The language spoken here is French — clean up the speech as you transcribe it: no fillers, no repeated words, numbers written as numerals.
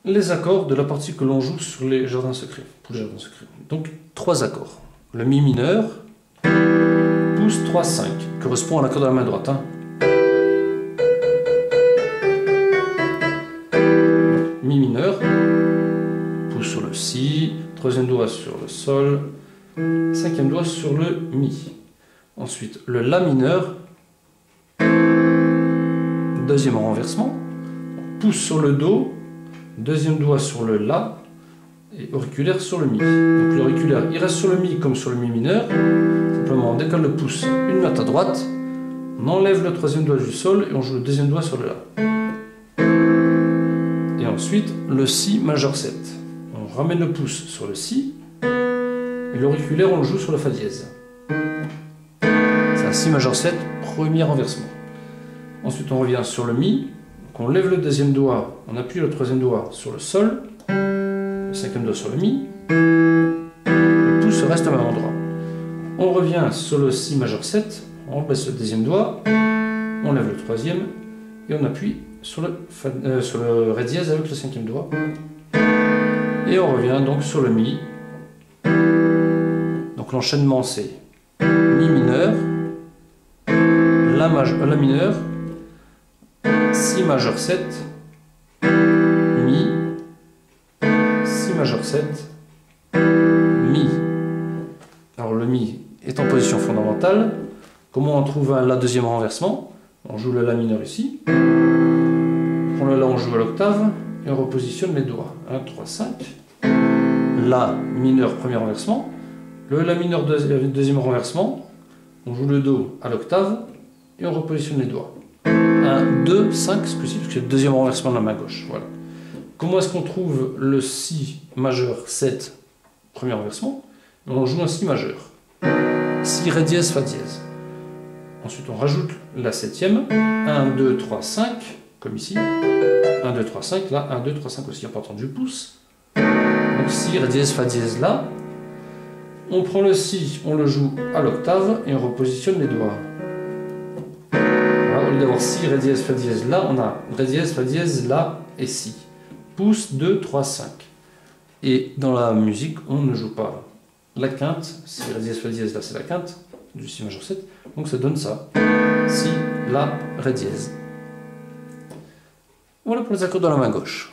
les accords de la partie que l'on joue sur les jardins secrets, pour les jardins secrets. Donc 3 accords. Le mi mineur, pouce 3-5, correspond à l'accord de la main droite. Hein. Mi mineur, pouce sur le si, troisième doigt sur le sol, cinquième doigt sur le mi. Ensuite le la mineur, deuxième renversement, pouce sur le do, deuxième doigt sur le la et auriculaire sur le mi. Donc l'auriculaire il reste sur le mi comme sur le mi mineur. Simplement on décale le pouce une note à droite, on enlève le troisième doigt du sol et on joue le deuxième doigt sur le la. Et ensuite le si majeur 7. On ramène le pouce sur le si et l'auriculaire on le joue sur le fa dièse. C'est un si majeur 7, premier renversement. Ensuite on revient sur le mi. On lève le deuxième doigt, on appuie le troisième doigt sur le sol, le cinquième doigt sur le mi, le pouce reste au même endroit. On revient sur le si majeur 7, on baisse le deuxième doigt, on lève le troisième et on appuie sur le ré dièse avec le cinquième doigt. Et on revient donc sur le mi. Donc l'enchaînement c'est mi mineur, la mineur, si majeur 7, mi, si majeur 7, mi. Alors le mi est en position fondamentale. Comment on trouve un la deuxième renversement? On joue le la mineur ici. On prend le la, on joue à l'octave et on repositionne les doigts. 1, 3, 5. La mineur premier renversement. Le la mineur deuxième renversement. On joue le do à l'octave et on repositionne les doigts. 1, 2, 5, c'est possible, parce que c'est le deuxième renversement de la main gauche. Voilà. Comment est-ce qu'on trouve le si majeur 7, premier renversement? On joue un si majeur. Si, ré dièse, fa dièse. Ensuite, on rajoute la septième. 1, 2, 3, 5, comme ici. 1, 2, 3, 5, là. 1, 2, 3, 5 aussi, en partant du pouce. Donc si, ré dièse, fa dièse, là. On prend le si, on le joue à l'octave et on repositionne les doigts. Au lieu d'avoir si, ré dièse, fa dièse, là, on a ré dièse, fa dièse, la et si. Pouce 2, 3, 5. Et dans la musique, on ne joue pas la quinte. Si, ré dièse, fa dièse, là, c'est la quinte du si majeur 7. Donc ça donne ça. Si, la, ré dièse. Voilà pour les accords de la main gauche.